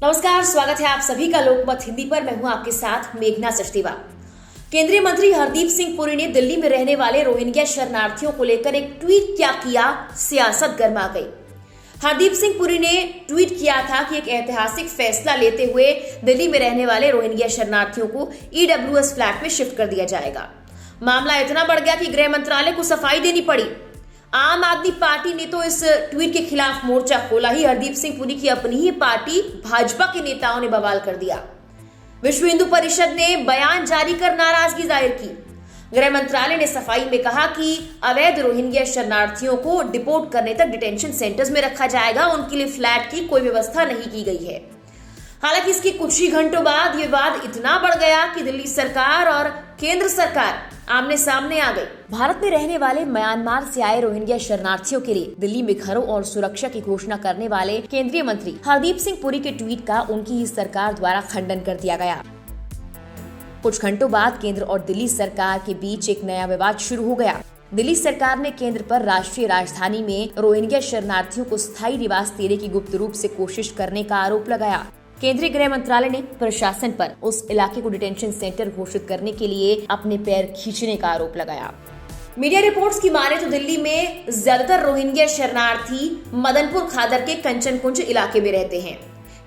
नमस्कार, स्वागत है आप सभी का लोकमत हिंदी पर। मैं हूं आपके साथ मेघना सचदेवा। केंद्रीय मंत्री हरदीप सिंह पुरी ने दिल्ली में रहने वाले रोहिंग्या शरणार्थियों को लेकर एक ट्वीट क्या किया, सियासत गर्मा गई। हरदीप सिंह पुरी ने ट्वीट किया था कि एक ऐतिहासिक फैसला लेते हुए दिल्ली में रहने वाले रोहिंग्या शरणार्थियों को ईडब्ल्यूएस फ्लैट में शिफ्ट कर दिया जाएगा। मामला इतना बढ़ गया कि गृह मंत्रालय को सफाई देनी पड़ी। आम आदमी पार्टी ने तो इस ट्वीट के खिलाफ मोर्चा खोला ही। हरदीप सिंह पुरी की अपनी ही पार्टी भाजपा के नेताओं ने बवाल कर दिया। विश्व हिंदू परिषद ने बयान जारी कर नाराजगी जाहिर की। गृह मंत्रालय ने सफाई में कहा कि अवैध रोहिंग्या शरणार्थियों को डिपोर्ट करने तक डिटेंशन सेंटर्स में रखा जाएगा। उनके लिए फ्लैट की कोई व्यवस्था नहीं की गई है। हालांकि इसके कुछ ही घंटों बाद ये विवाद इतना बढ़ गया कि दिल्ली सरकार और केंद्र सरकार आमने सामने आ गई। भारत में रहने वाले म्यांमार से आए रोहिंग्या शरणार्थियों के लिए दिल्ली में घरों और सुरक्षा की घोषणा करने वाले केंद्रीय मंत्री हरदीप सिंह पुरी के ट्वीट का उनकी ही सरकार द्वारा खंडन कर दिया गया। कुछ घंटों बाद केंद्र और दिल्ली सरकार के बीच एक नया विवाद शुरू हो गया। दिल्ली सरकार ने केंद्र पर राष्ट्रीय राजधानी में रोहिंग्या शरणार्थियों को स्थायी निवास देने की गुप्त रूप से कोशिश करने का आरोप लगाया। केंद्रीय गृह मंत्रालय ने प्रशासन पर उस इलाके को डिटेंशन सेंटर घोषित करने के लिए अपने पैर खींचने का आरोप लगाया। मीडिया रिपोर्ट्स की माने तो दिल्ली में ज्यादातर रोहिंग्या शरणार्थी मदनपुर खादर के कंचनकुंज इलाके में रहते हैं।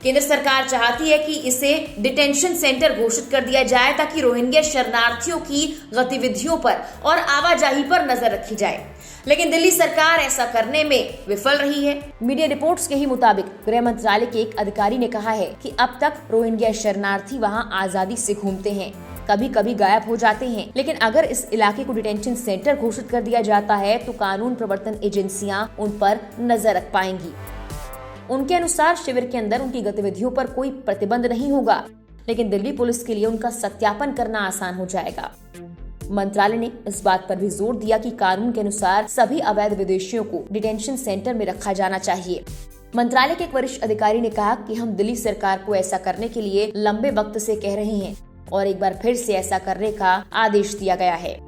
केंद्र सरकार चाहती है कि इसे डिटेंशन सेंटर घोषित कर दिया जाए ताकि रोहिंग्या शरणार्थियों की गतिविधियों पर और आवाजाही पर नजर रखी जाए, लेकिन दिल्ली सरकार ऐसा करने में विफल रही है। मीडिया रिपोर्ट्स के ही मुताबिक गृह मंत्रालय के एक अधिकारी ने कहा है कि अब तक रोहिंग्या शरणार्थी वहां आजादी से घूमते हैं, कभी कभी गायब हो जाते हैं, लेकिन अगर इस इलाके को डिटेंशन सेंटर घोषित कर दिया जाता है तो कानून प्रवर्तन एजेंसियां उन पर नजर रख पाएंगी। उनके अनुसार शिविर के अंदर उनकी गतिविधियों पर कोई प्रतिबंध नहीं होगा, लेकिन दिल्ली पुलिस के लिए उनका सत्यापन करना आसान हो जाएगा। मंत्रालय ने इस बात पर भी जोर दिया कि कानून के अनुसार सभी अवैध विदेशियों को डिटेंशन सेंटर में रखा जाना चाहिए। मंत्रालय के एक वरिष्ठ अधिकारी ने कहा कि हम दिल्ली सरकार को ऐसा करने के लिए लंबे वक्त से कह रहे हैं और एक बार फिर से ऐसा करने का आदेश दिया गया है।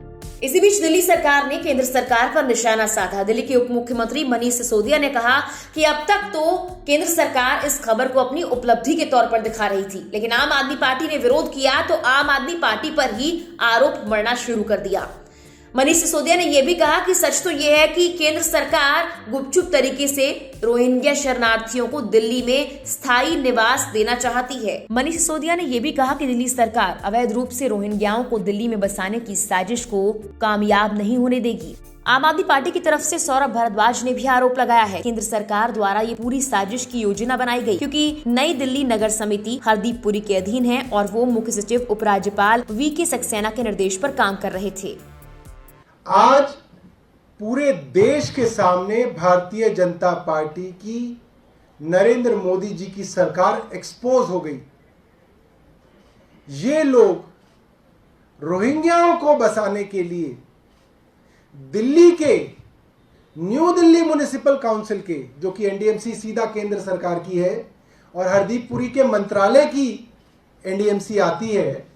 इसी बीच दिल्ली सरकार ने केंद्र सरकार पर निशाना साधा। दिल्ली के उप मुख्यमंत्री मनीष सिसोदिया ने कहा कि अब तक तो केंद्र सरकार इस खबर को अपनी उपलब्धि के तौर पर दिखा रही थी, लेकिन आम आदमी पार्टी ने विरोध किया तो आम आदमी पार्टी पर ही आरोप मढ़ना शुरू कर दिया। मनीष सिसोदिया ने यह भी कहा कि सच तो यह है कि केंद्र सरकार गुपचुप तरीके से रोहिंग्या शरणार्थियों को दिल्ली में स्थायी निवास देना चाहती है। मनीष सिसोदिया ने यह भी कहा कि दिल्ली सरकार अवैध रूप से रोहिंग्याओं को दिल्ली में बसाने की साजिश को कामयाब नहीं होने देगी। आम आदमी पार्टी की तरफ से सौरभ भारद्वाज ने भी आरोप लगाया है केंद्र सरकार द्वारा ये पूरी साजिश की योजना बनाई गई, क्योंकि नई दिल्ली नगर समिति हरदीप पुरी के अधीन है और वो मुख्य सचिव उपराज्यपाल वी.के. सक्सेना के निर्देश पर काम कर रहे थे। आज पूरे देश के सामने भारतीय जनता पार्टी की नरेंद्र मोदी जी की सरकार एक्सपोज हो गई। ये लोग रोहिंग्याओं को बसाने के लिए दिल्ली के न्यू दिल्ली म्युनिसिपल काउंसिल के, जो कि एनडीएमसी सीधा केंद्र सरकार की है, और हरदीप पुरी के मंत्रालय की एनडीएमसी आती है,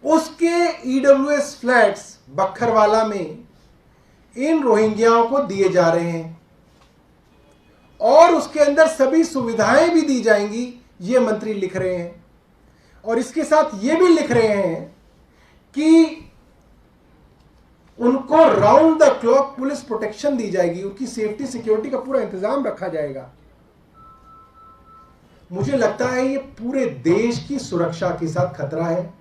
उसके ईडब्ल्यूएस फ्लैट्स बखरवाला में इन रोहिंग्याओं को दिए जा रहे हैं और उसके अंदर सभी सुविधाएं भी दी जाएंगी, ये मंत्री लिख रहे हैं। और इसके साथ ये भी लिख रहे हैं कि उनको round the clock police protection दी जाएगी, उनकी सेफ्टी सिक्योरिटी का पूरा इंतजाम रखा जाएगा। मुझे लगता है ये पूरे देश की सुरक्षा के साथ खतरा है।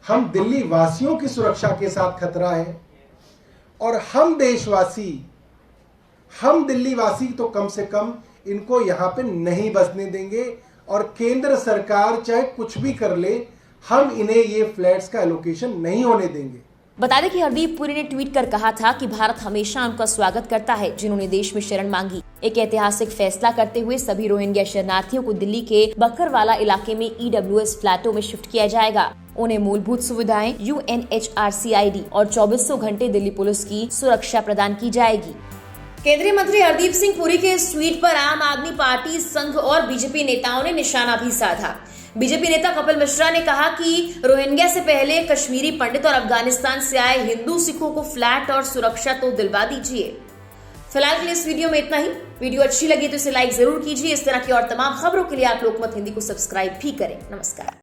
हम दिल्ली वासियों की सुरक्षा के साथ खतरा है और हम देशवासी, हम दिल्ली वासी तो कम से कम इनको यहां पे नहीं बसने देंगे। और केंद्र सरकार चाहे कुछ भी कर ले, हम इन्हें ये फ्लैट्स का एलोकेशन नहीं होने देंगे। बता दें कि हरदीप पुरी ने ट्वीट कर कहा था कि भारत हमेशा उनका स्वागत करता है जिन्होंने देश में शरण मांगी। एक ऐतिहासिक फैसला करते हुए सभी रोहिंग्या शरणार्थियों को दिल्ली के बखरवाला इलाके में ईडब्ल्यूएस फ्लैटों में शिफ्ट किया जाएगा। उन्हें मूलभूत सुविधाएं, UNHRCID और 24 घंटे दिल्ली पुलिस की सुरक्षा प्रदान की जाएगी। केंद्रीय मंत्री हरदीप सिंह पुरी के इस ट्वीट पर आम आदमी पार्टी, संघ और बीजेपी नेताओं ने निशाना भी साधा। बीजेपी नेता कपिल मिश्रा ने कहा कि रोहिंग्या से पहले कश्मीरी पंडित और अफगानिस्तान से आए हिंदू सिखों को फ्लैट और सुरक्षा तो दिलवा दीजिए। फिलहाल के लिए इस वीडियो में इतना ही। वीडियो अच्छी लगी तो इसे लाइक जरूर कीजिए। इस तरह की और तमाम खबरों के लिए आप लोकमत हिंदी को सब्सक्राइब भी करें। नमस्कार।